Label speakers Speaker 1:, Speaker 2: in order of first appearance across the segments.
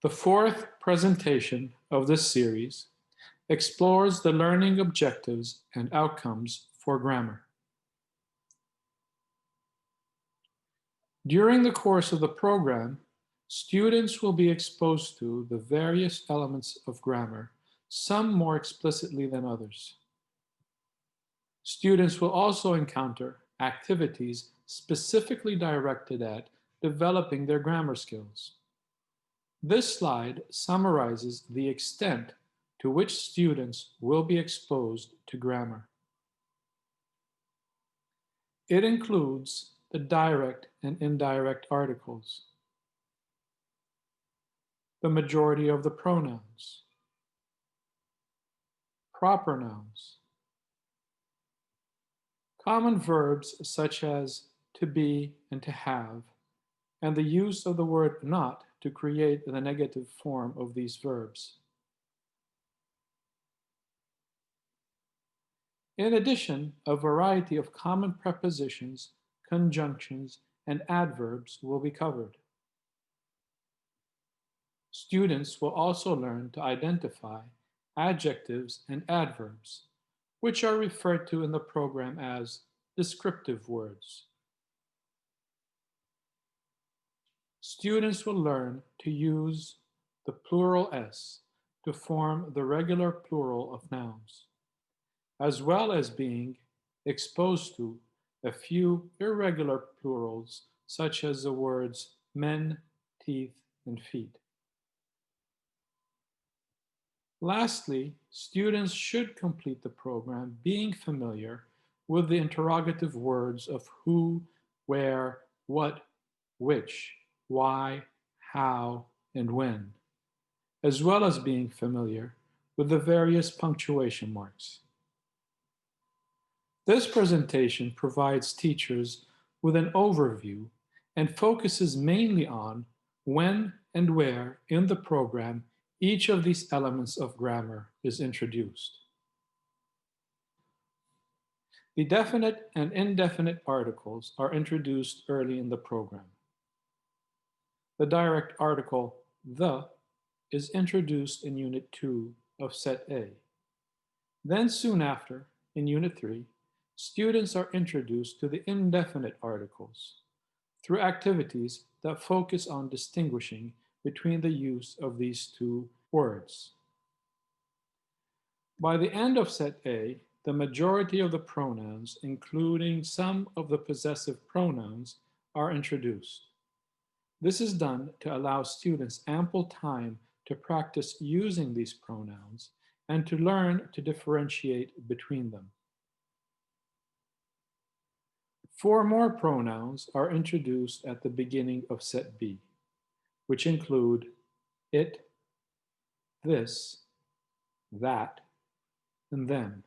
Speaker 1: The fourth presentation of this series explores the learning objectives and outcomes for grammar. During the course of the program, students will be exposed to the various elements of grammar, some more explicitly than others. Students will also encounter activities specifically directed at developing their grammar skills. This slide summarizes the extent to which students will be exposed to grammar. It includes the direct and indirect articles, the majority of the pronouns, proper nouns, common verbs such as to be and to have, and the use of the word not to create the negative form of these verbs. In addition, a variety of common prepositions, conjunctions, and adverbs will be covered. Students will also learn to identify adjectives and adverbs, which are referred to in the program as descriptive words. Students will learn to use the plural s to form the regular plural of nouns, as well as being exposed to a few irregular plurals, such as the words men, teeth, and feet. Lastly, students should complete the program being familiar with the interrogative words of who, where, what, which, why, how, and when, as well as being familiar with the various punctuation marks. This presentation provides teachers with an overview and focuses mainly on when and where in the program each of these elements of grammar is introduced. The definite and indefinite articles are introduced early in the program. The direct article the is introduced in Unit 2 of Set A. Then soon after, in Unit 3, students are introduced to the indefinite articles through activities that focus on distinguishing between the use of these two words. By the end of Set A, the majority of the pronouns, including some of the possessive pronouns, are introduced. This is done to allow students ample time to practice using these pronouns and to learn to differentiate between them. 4 more pronouns are introduced at the beginning of Set B, which include it, this, that, and them.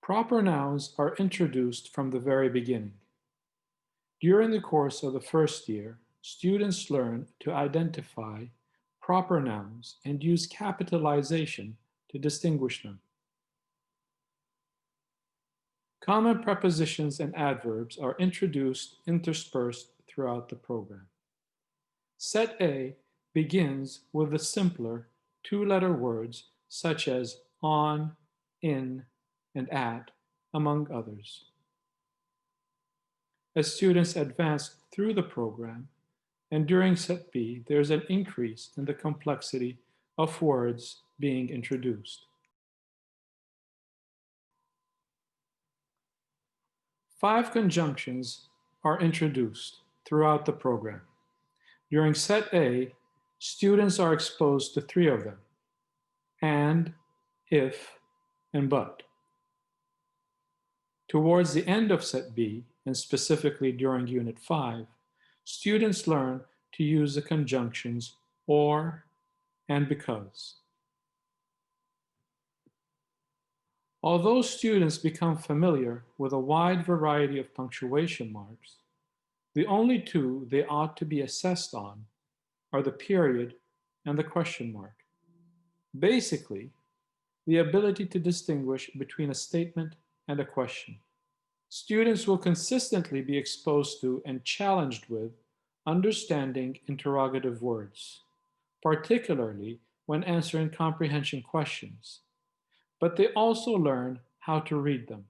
Speaker 1: Proper nouns are introduced from the very beginning. During the course of the first year, students learn to identify proper nouns and use capitalization to distinguish them. Common prepositions and adverbs are introduced interspersed throughout the program. Set A begins with the simpler 2-letter words such as on, in, and at, among others. As students advance through the program, and during Set B, there's an increase in the complexity of words being introduced. 5 conjunctions are introduced throughout the program. During Set A, students are exposed to 3 of them: and, if, and but. Towards the end of Set B, and specifically during Unit 5, students learn to use the conjunctions or and because. Although students become familiar with a wide variety of punctuation marks, the only 2 they ought to be assessed on are the period and the question mark. Basically, the ability to distinguish between a statement and a question. Students will consistently be exposed to and challenged with understanding interrogative words, particularly when answering comprehension questions, but they also learn how to read them.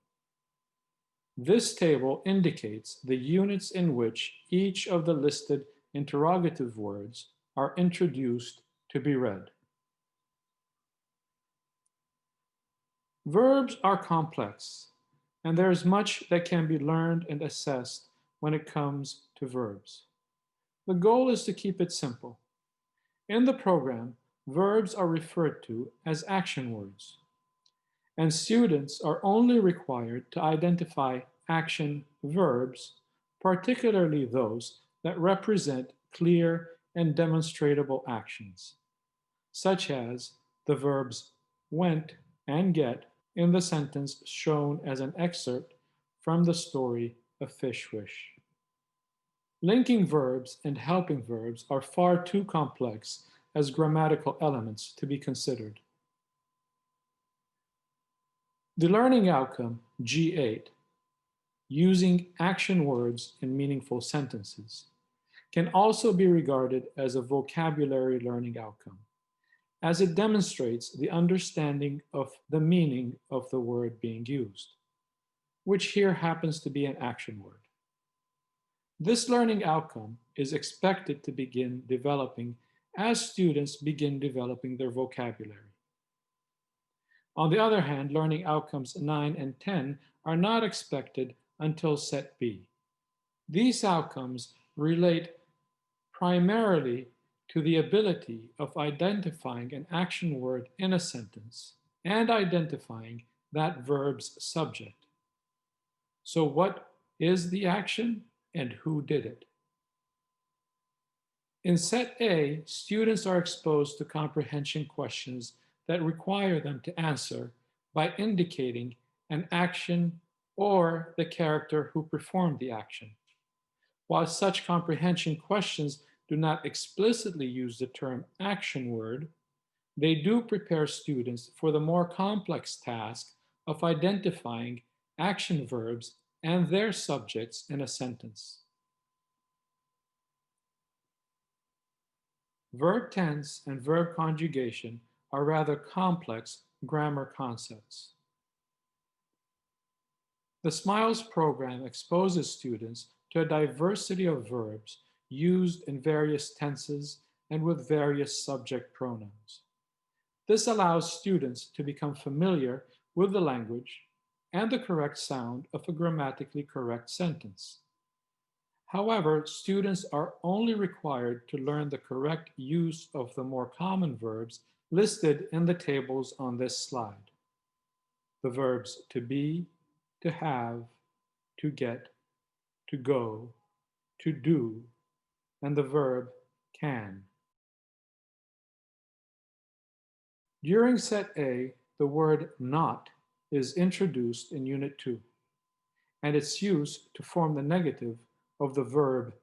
Speaker 1: This table indicates the units in which each of the listed interrogative words are introduced to be read. Verbs are complex, and there is much that can be learned and assessed when it comes to verbs. The goal is to keep it simple. In the program, verbs are referred to as action words, and students are only required to identify action verbs, particularly those that represent clear and demonstrable actions, such as the verbs went and get in the sentence shown as an excerpt from the story A Fish Wish. Linking verbs and helping verbs are far too complex as grammatical elements to be considered. The learning outcome, G8, using action words in meaningful sentences, can also be regarded as a vocabulary learning outcome, as it demonstrates the understanding of the meaning of the word being used, which here happens to be an action word. This learning outcome is expected to begin developing as students begin developing their vocabulary. On the other hand, learning outcomes 9 and 10 are not expected until set B. These outcomes relate primarily to the ability of identifying an action word in a sentence and identifying that verb's subject. So what is the action and who did it? In set A, students are exposed to comprehension questions that require them to answer by indicating an action or the character who performed the action. While such comprehension questions do not explicitly use the term action word, they do prepare students for the more complex task of identifying action verbs and their subjects in a sentence. Verb tense and verb conjugation are rather complex grammar concepts. The SMILES program exposes students to a diversity of verbs used in various tenses and with various subject pronouns. This allows students to become familiar with the language and the correct sound of a grammatically correct sentence. However, students are only required to learn the correct use of the more common verbs listed in the tables on this slide. The verbs to be, to have, to get, to go, to do, and the verb can. During set A, the word not is introduced in Unit 2, and its use to form the negative of the verb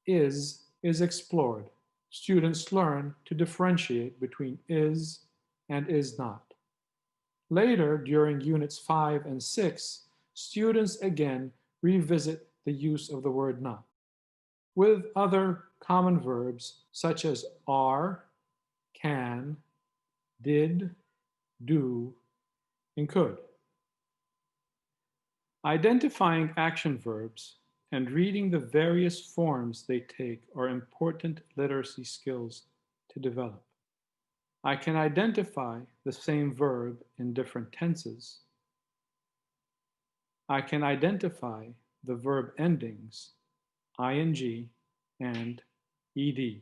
Speaker 1: is explored. Students learn to differentiate between is and is not. Later, during Units 5 and 6, students again revisit the use of the word not, with other common verbs such as are, can, did, do, and could. Identifying action verbs and reading the various forms they take are important literacy skills to develop. I can identify the same verb in different tenses. I can identify the verb endings ing and ed.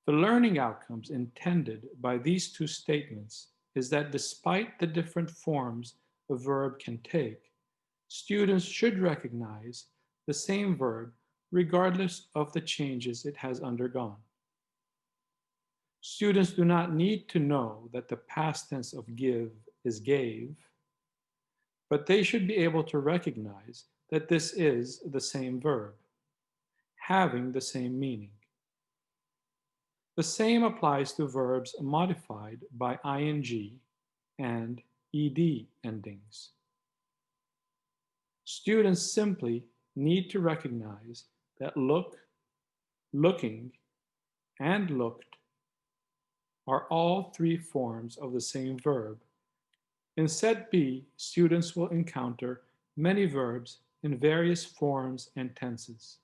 Speaker 1: The learning outcomes intended by these two statements is that despite the different forms a verb can take, students should recognize the same verb regardless of the changes it has undergone. Students do not need to know that the past tense of give is gave, but they should be able to recognize that this is the same verb, having the same meaning. The same applies to verbs modified by ing and ed endings. Students simply need to recognize that look, looking, and looked are all three forms of the same verb. In Set B, students will encounter many verbs in various forms and tenses.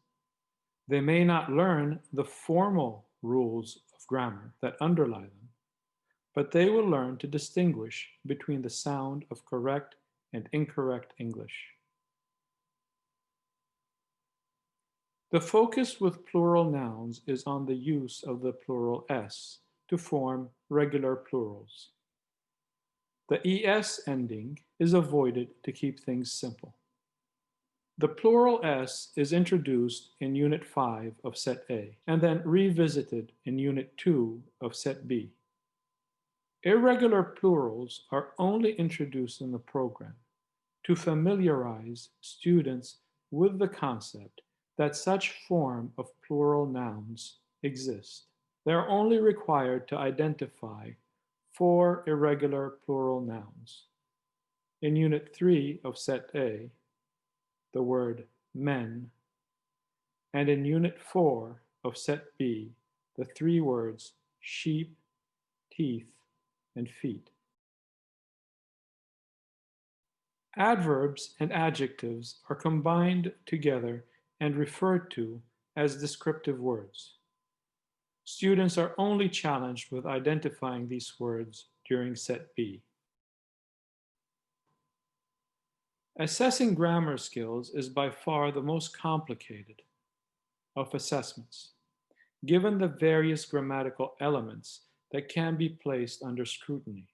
Speaker 1: They may not learn the formal rules of grammar that underlie them, but they will learn to distinguish between the sound of correct and incorrect English. The focus with plural nouns is on the use of the plural s to form regular plurals. The es ending is avoided to keep things simple. The plural s is introduced in Unit 5 of Set A and then revisited in Unit 2 of Set B. Irregular plurals are only introduced in the program to familiarize students with the concept that such form of plural nouns exist. They are only required to identify 4 irregular plural nouns. In Unit 3 of Set A, the word men, and in Unit 4 of Set B, the 3 words sheep, teeth, and feet. Adverbs and adjectives are combined together and referred to as descriptive words. Students are only challenged with identifying these words during Set B. Assessing grammar skills is by far the most complicated of assessments, given the various grammatical elements that can be placed under scrutiny.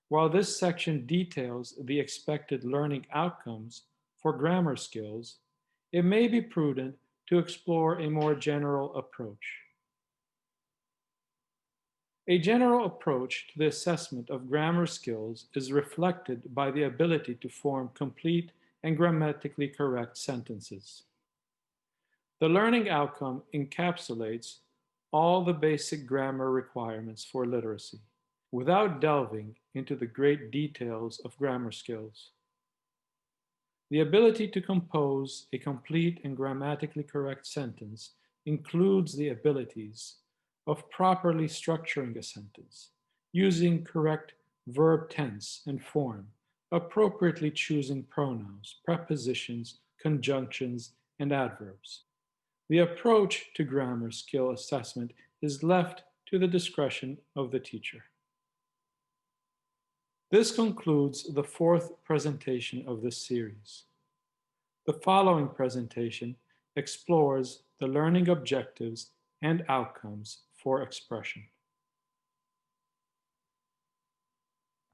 Speaker 1: While this section details the expected learning outcomes for grammar skills, it may be prudent to explore a more general approach. A general approach to the assessment of grammar skills is reflected by the ability to form complete and grammatically correct sentences. The learning outcome encapsulates all the basic grammar requirements for literacy, without delving into the great details of grammar skills. The ability to compose a complete and grammatically correct sentence includes the abilities of properly structuring a sentence, using correct verb tense and form, appropriately choosing pronouns, prepositions, conjunctions, and adverbs. The approach to grammar skill assessment is left to the discretion of the teacher. This concludes the 4th presentation of this series. The following presentation explores the learning objectives and outcomes for expression.